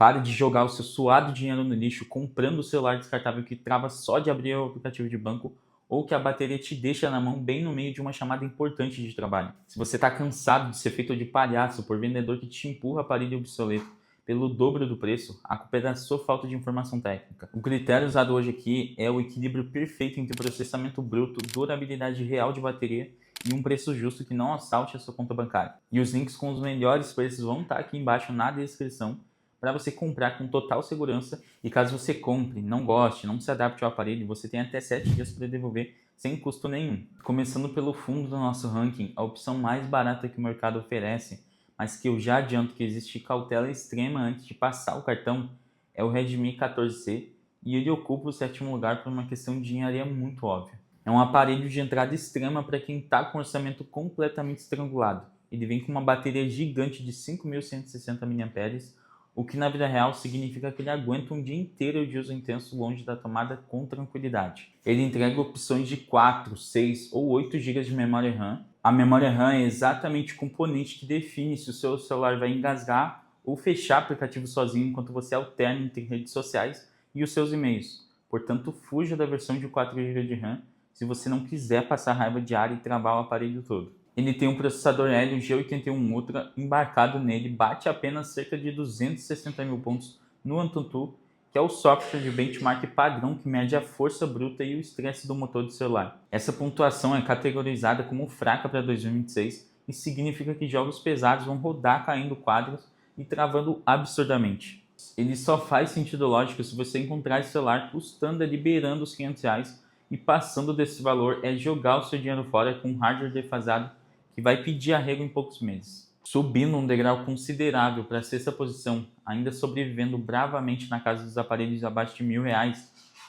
Pare de jogar o seu suado dinheiro no lixo comprando o celular descartável que trava só de abrir o aplicativo de banco ou que a bateria te deixa na mão bem no meio de uma chamada importante de trabalho. Se você está cansado de ser feito de palhaço por vendedor que te empurra aparelho obsoleto pelo dobro do preço, a culpa é da sua falta de informação técnica. O critério usado hoje aqui é o equilíbrio perfeito entre processamento bruto, durabilidade real de bateria e um preço justo que não assalte a sua conta bancária. E os links com os melhores preços vão estar aqui embaixo na descrição para você comprar com total segurança. E caso você compre, não goste, não se adapte ao aparelho, você tem até 7 dias para devolver sem custo nenhum. Começando pelo fundo do nosso ranking, a opção mais barata que o mercado oferece, mas que eu já adianto que existe cautela extrema antes de passar o cartão, é o Redmi 14C, e ele ocupa o 7º lugar por uma questão de engenharia muito óbvia. É um aparelho de entrada extrema para quem está com o orçamento completamente estrangulado. Ele vem com uma bateria gigante de 5.160 mAh, o que na vida real significa que ele aguenta um dia inteiro de uso intenso longe da tomada com tranquilidade. Ele entrega opções de 4, 6 ou 8 GB de memória RAM. A memória RAM é exatamente o componente que define se o seu celular vai engasgar ou fechar aplicativo sozinho enquanto você alterna entre redes sociais e os seus e-mails. Portanto, fuja da versão de 4 GB de RAM se você não quiser passar raiva diária e travar o aparelho todo. Ele tem um processador Helio G81 Ultra embarcado nele, bate apenas cerca de 260 mil pontos no AnTuTu, que é o software de benchmark padrão que mede a força bruta e o estresse do motor do celular. Essa pontuação é categorizada como fraca para 2026 e significa que jogos pesados vão rodar caindo quadros e travando absurdamente. Ele só faz sentido lógico se você encontrar esse celular custando liberando os R$ 500 e passando desse valor é jogar o seu dinheiro fora com hardware defasado que vai pedir arrego em poucos meses. Subindo um degrau considerável para a 6ª posição, ainda sobrevivendo bravamente na casa dos aparelhos abaixo de R$ 1.000,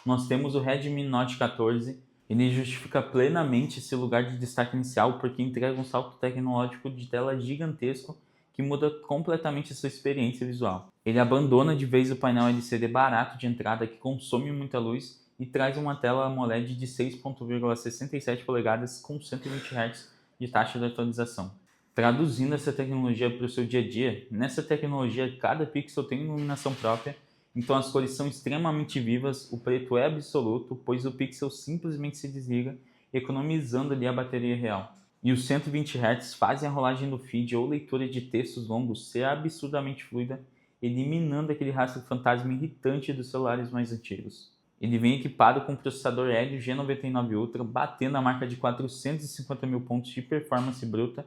nós temos o Redmi Note 14. Ele justifica plenamente esse lugar de destaque inicial porque entrega um salto tecnológico de tela gigantesco que muda completamente a sua experiência visual. Ele abandona de vez o painel LCD barato de entrada que consome muita luz e traz uma tela AMOLED de 6,67 polegadas com 120 Hz de taxa de atualização. Traduzindo essa tecnologia para o seu dia a dia, nessa tecnologia cada pixel tem iluminação própria, então as cores são extremamente vivas, o preto é absoluto, pois o pixel simplesmente se desliga, economizando ali a bateria real. E os 120 Hz fazem a rolagem do feed ou leitura de textos longos ser absurdamente fluida, eliminando aquele rastro fantasma irritante dos celulares mais antigos. Ele vem equipado com o processador Helio G99 Ultra, batendo a marca de 450 mil pontos de performance bruta,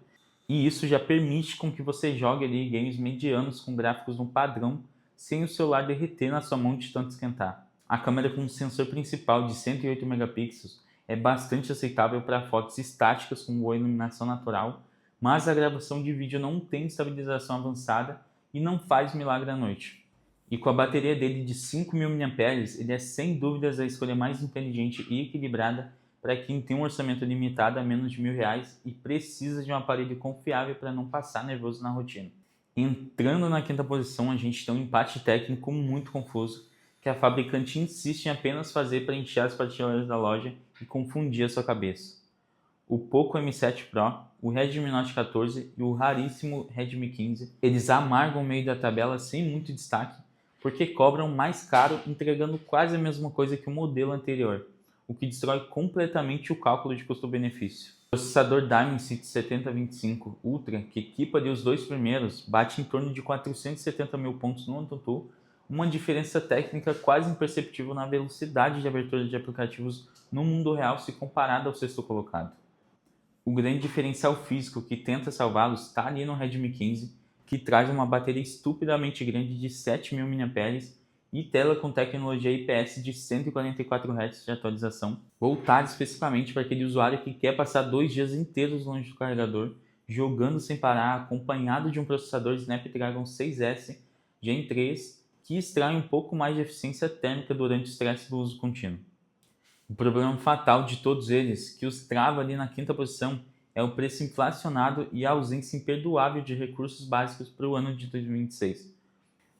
e isso já permite com que você jogue ali games medianos com gráficos no padrão, sem o celular derreter na sua mão de tanto esquentar. A câmera com sensor principal de 108 megapixels é bastante aceitável para fotos estáticas com boa iluminação natural, mas a gravação de vídeo não tem estabilização avançada e não faz milagre à noite. E com a bateria dele de 5.000 mAh, ele é sem dúvidas a escolha mais inteligente e equilibrada para quem tem um orçamento limitado a menos de R$ 1.000 e precisa de um aparelho confiável para não passar nervoso na rotina. Entrando na 5ª posição, a gente tem um empate técnico muito confuso, que a fabricante insiste em apenas fazer para encher as prateleiras da loja e confundir a sua cabeça. O Poco M7 Pro, o Redmi Note 14 e o raríssimo Redmi 15, eles amargam o meio da tabela sem muito destaque, porque cobram mais caro entregando quase a mesma coisa que o modelo anterior, o que destrói completamente o cálculo de custo-benefício. O processador Dimensity 7025 Ultra, que equipa ali os dois primeiros, bate em torno de 470 mil pontos no AnTuTu, uma diferença técnica quase imperceptível na velocidade de abertura de aplicativos no mundo real se comparado ao 6º colocado. O grande diferencial físico que tenta salvá-los está ali no Redmi 15, que traz uma bateria estupidamente grande de 7.000 mAh e tela com tecnologia IPS de 144 Hz de atualização, voltada especificamente para aquele usuário que quer passar 2 dias inteiros longe do carregador, jogando sem parar, acompanhado de um processador Snapdragon 6S Gen 3, que extrai um pouco mais de eficiência térmica durante o estresse do uso contínuo. O problema fatal de todos eles, que os trava ali na 5ª posição, é o preço inflacionado e a ausência imperdoável de recursos básicos para o ano de 2026.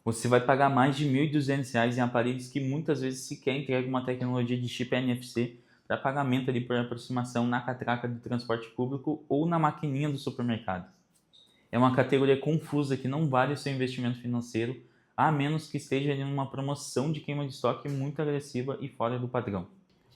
Você vai pagar mais de R$ 1.200 em aparelhos que muitas vezes sequer entregam uma tecnologia de chip NFC para pagamento ali por aproximação na catraca do transporte público ou na maquininha do supermercado. É uma categoria confusa que não vale o seu investimento financeiro, a menos que esteja em uma promoção de queima de estoque muito agressiva e fora do padrão.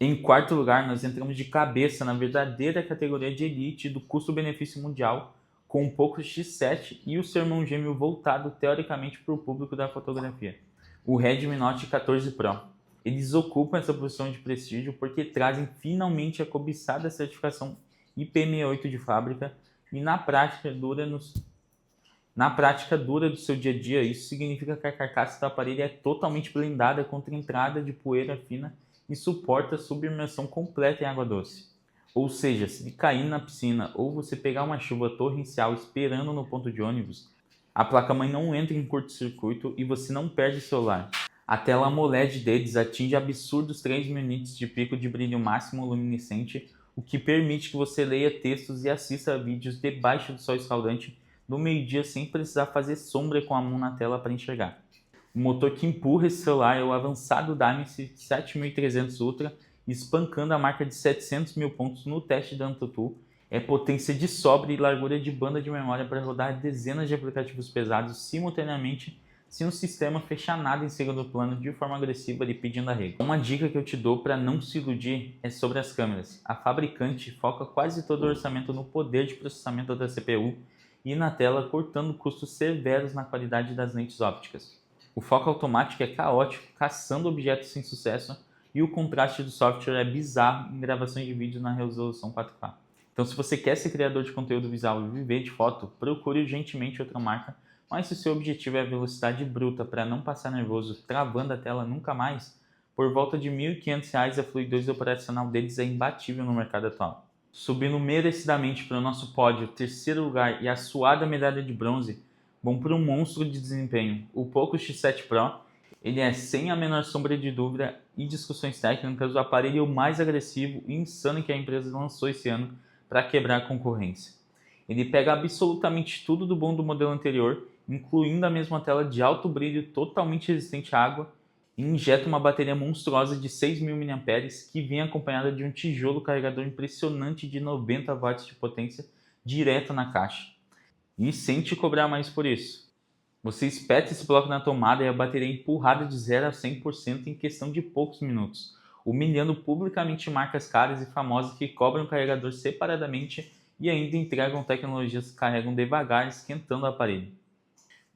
Em quarto lugar, nós entramos de cabeça na verdadeira categoria de elite do custo-benefício mundial, com o Poco X7 e o seu irmão gêmeo voltado teoricamente para o público da fotografia, o Redmi Note 14 Pro. Eles ocupam essa posição de prestígio porque trazem finalmente a cobiçada certificação IP68 de fábrica e na prática dura do seu dia a dia. Isso significa que a carcaça do aparelho é totalmente blindada contra entrada de poeira fina e suporta submersão completa em água doce. Ou seja, se ele cair na piscina ou você pegar uma chuva torrencial esperando no ponto de ônibus, a placa-mãe não entra em curto-circuito e você não perde o celular. A tela AMOLED deles atinge absurdos 3.000 nits de pico de brilho máximo luminescente, o que permite que você leia textos e assista vídeos debaixo do sol escaldante no meio-dia sem precisar fazer sombra com a mão na tela para enxergar. O motor que empurra esse celular é o avançado Dimensity 7300 Ultra, espancando a marca de 700 mil pontos no teste da AnTuTu. É potência de sobra e largura de banda de memória para rodar dezenas de aplicativos pesados simultaneamente, sem o sistema fechar nada em segundo plano de forma agressiva lhe pedindo arrego. Uma dica que eu te dou para não se iludir é sobre as câmeras. A fabricante foca quase todo o orçamento no poder de processamento da CPU e na tela, cortando custos severos na qualidade das lentes ópticas. O foco automático é caótico, caçando objetos sem sucesso, e o contraste do software é bizarro em gravações de vídeo na resolução 4K. Então, se você quer ser criador de conteúdo visual e viver de foto, procure urgentemente outra marca, mas se o seu objetivo é a velocidade bruta para não passar nervoso travando a tela nunca mais, por volta de R$ 1.500 a fluidez operacional deles é imbatível no mercado atual. Subindo merecidamente para o nosso pódio, terceiro lugar e a suada medalha de bronze, vão para um monstro de desempenho, o Poco X7 Pro. Ele é, sem a menor sombra de dúvida e discussões técnicas, o aparelho mais agressivo e insano que a empresa lançou esse ano para quebrar a concorrência. Ele pega absolutamente tudo do bom do modelo anterior, incluindo a mesma tela de alto brilho totalmente resistente à água, e injeta uma bateria monstruosa de 6.000 mAh que vem acompanhada de um tijolo carregador impressionante de 90 watts de potência direto na caixa. E sem te cobrar mais por isso. Você espeta esse bloco na tomada e a bateria é empurrada de 0 a 100% em questão de poucos minutos, humilhando publicamente marcas caras e famosas que cobram o carregador separadamente e ainda entregam tecnologias que carregam devagar, esquentando o aparelho.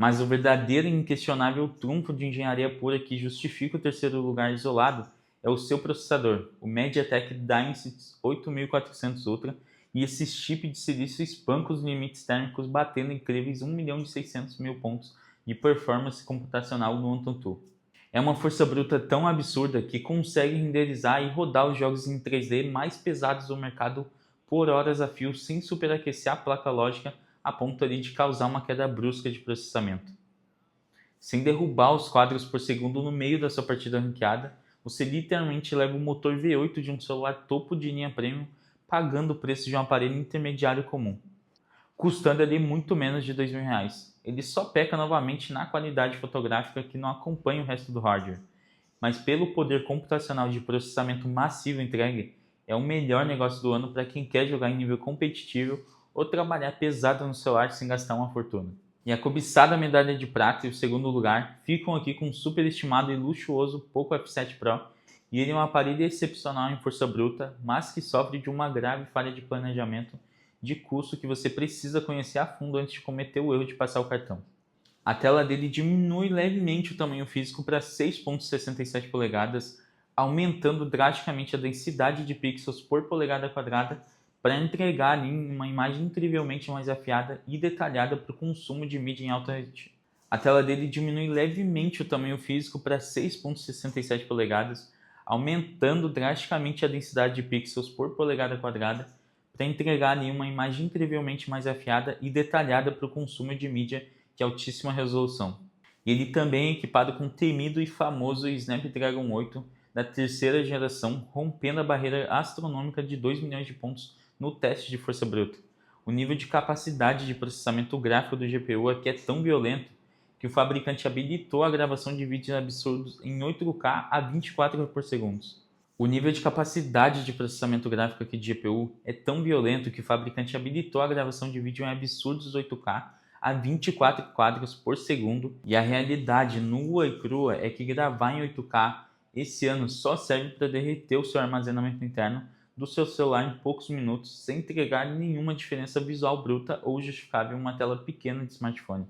Mas o verdadeiro e inquestionável trunfo de engenharia pura que justifica o terceiro lugar isolado é o seu processador, o MediaTek Dimensity 8400 Ultra, e esse chip de silício espanca os limites térmicos, batendo incríveis 1.600.000 pontos de performance computacional no AnTuTu. É uma força bruta tão absurda que consegue renderizar e rodar os jogos em 3D mais pesados do mercado por horas a fio sem superaquecer a placa lógica a ponto ali de causar uma queda brusca de processamento. Sem derrubar os quadros por segundo no meio da sua partida ranqueada, você literalmente leva o motor V8 de um celular topo de linha premium, pagando o preço de um aparelho intermediário comum, custando ali muito menos de R$ 2.000. Ele só peca novamente na qualidade fotográfica que não acompanha o resto do hardware, mas pelo poder computacional de processamento massivo entregue, é o melhor negócio do ano para quem quer jogar em nível competitivo ou trabalhar pesado no celular sem gastar uma fortuna. E a cobiçada medalha de prata e o segundo lugar ficam aqui com o superestimado e luxuoso Poco F7 Pro, e ele é um aparelho excepcional em força bruta, mas que sofre de uma grave falha de planejamento de custo que você precisa conhecer a fundo antes de cometer o erro de passar o cartão. A tela dele diminui levemente o tamanho físico para 6,67 polegadas, aumentando drasticamente a densidade de pixels por polegada quadrada para entregar ali uma imagem incrivelmente mais afiada e detalhada para o consumo de mídia em alta resolução. A tela dele diminui levemente o tamanho físico para 6,67 polegadas, aumentando drasticamente a densidade de pixels por polegada quadrada para entregar ali uma imagem incrivelmente mais afiada e detalhada para o consumo de mídia de altíssima resolução. E ele também é equipado com o temido e famoso Snapdragon 8 da terceira geração, rompendo a barreira astronômica de 2 milhões de pontos no teste de força bruta. O nível de capacidade de processamento gráfico do GPU aqui é tão violento que o fabricante habilitou a gravação de vídeos absurdos em 8K a 24 por segundo. O nível de capacidade de processamento gráfico aqui de GPU é tão violento que o fabricante habilitou a gravação de vídeo em absurdos 8K a 24 quadros por segundo, e a realidade nua e crua é que gravar em 8K esse ano só serve para derreter o seu armazenamento interno do seu celular em poucos minutos, sem entregar nenhuma diferença visual bruta ou justificável em uma tela pequena de smartphone.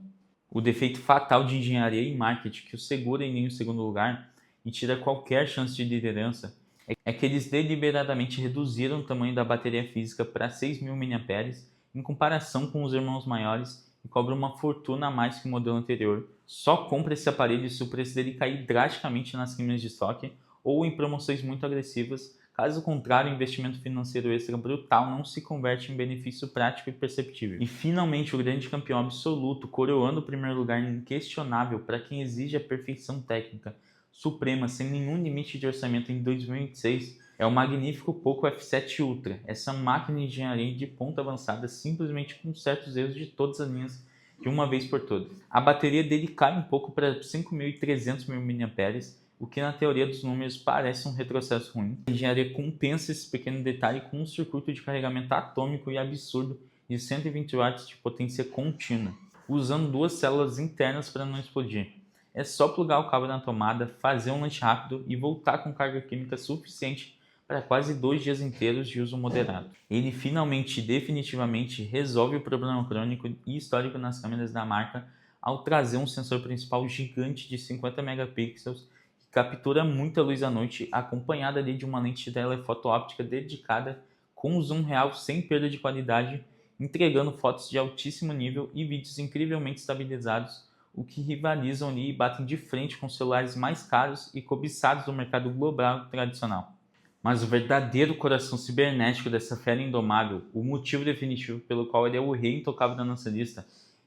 O defeito fatal de engenharia e marketing que o segura em nenhum segundo lugar e tira qualquer chance de liderança é que eles deliberadamente reduziram o tamanho da bateria física para 6.000 mAh em comparação com os irmãos maiores e cobram uma fortuna a mais que o modelo anterior. Só compra esse aparelho se o preço dele cair drasticamente nas queimas de estoque ou em promoções muito agressivas. Caso contrário, o investimento financeiro extra brutal não se converte em benefício prático e perceptível. E finalmente, o grande campeão absoluto, coroando o primeiro lugar inquestionável para quem exige a perfeição técnica suprema sem nenhum limite de orçamento em 2026, é o magnífico Poco F7 Ultra, essa máquina de engenharia de ponta avançada simplesmente com certos erros de todas as linhas de uma vez por todas. A bateria dele cai um pouco para 5.300 mAh, o que na teoria dos números parece um retrocesso ruim. A engenharia compensa esse pequeno detalhe com um circuito de carregamento atômico e absurdo de 120 watts de potência contínua, usando duas células internas para não explodir. É só plugar o cabo na tomada, fazer um lanche rápido e voltar com carga química suficiente para quase 2 dias inteiros de uso moderado. Ele finalmente e definitivamente resolve o problema crônico e histórico nas câmeras da marca ao trazer um sensor principal gigante de 50 megapixels que captura muita luz à noite, acompanhada ali de uma lente de telefoto óptica dedicada com zoom real sem perda de qualidade, entregando fotos de altíssimo nível e vídeos incrivelmente estabilizados, o que rivalizam ali e batem de frente com os celulares mais caros e cobiçados do mercado global tradicional. Mas o verdadeiro coração cibernético dessa fera indomável, o motivo definitivo pelo qual ele é o rei intocável da nossa lista,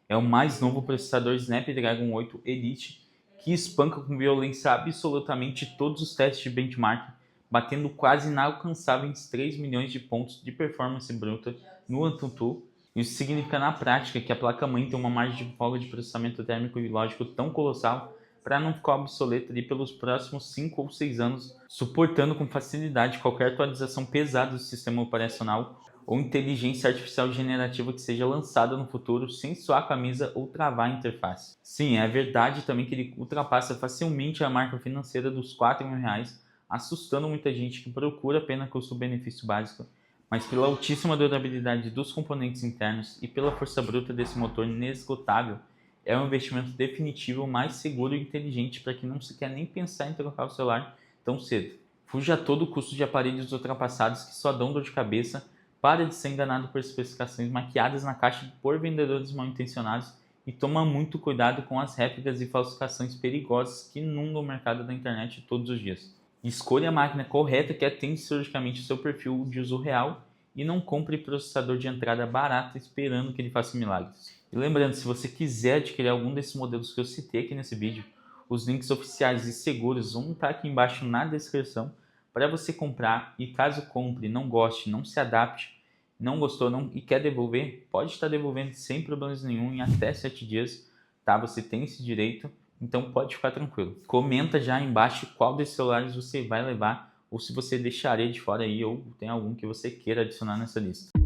é o mais novo processador Snapdragon 8 Elite, que espanca com violência absolutamente todos os testes de benchmark, batendo quase inalcançáveis 3 milhões de pontos de performance bruta no AnTuTu. Isso significa na prática que a placa-mãe tem uma margem de folga de processamento térmico e lógico tão colossal para não ficar obsoleta ali pelos próximos 5 ou 6 anos, suportando com facilidade qualquer atualização pesada do sistema operacional ou inteligência artificial generativa que seja lançada no futuro sem suar a camisa ou travar a interface. Sim, é verdade também que ele ultrapassa facilmente a marca financeira dos R$ 4.000, assustando muita gente que procura apenas custo-benefício básico, mas pela altíssima durabilidade dos componentes internos e pela força bruta desse motor inesgotável, é um investimento definitivo mais seguro e inteligente para quem não se quer nem pensar em trocar o celular tão cedo. Fuja a todo custo de aparelhos ultrapassados que só dão dor de cabeça, para de ser enganado por especificações maquiadas na caixa por vendedores mal intencionados e toma muito cuidado com as réplicas e falsificações perigosas que inundam o mercado da internet todos os dias. Escolha a máquina correta que atende cirurgicamente o seu perfil de uso real e não compre processador de entrada barato esperando que ele faça milagres. E lembrando, se você quiser adquirir algum desses modelos que eu citei aqui nesse vídeo, os links oficiais e seguros vão estar aqui embaixo na descrição para você comprar. E caso compre, não goste, não se adapte, não gostou e quer devolver, pode estar devolvendo sem problemas nenhum em até 7 dias, tá? Você tem esse direito. Então pode ficar tranquilo. Comenta já embaixo qual desses celulares você vai levar ou se você deixaria de fora aí ou tem algum que você queira adicionar nessa lista.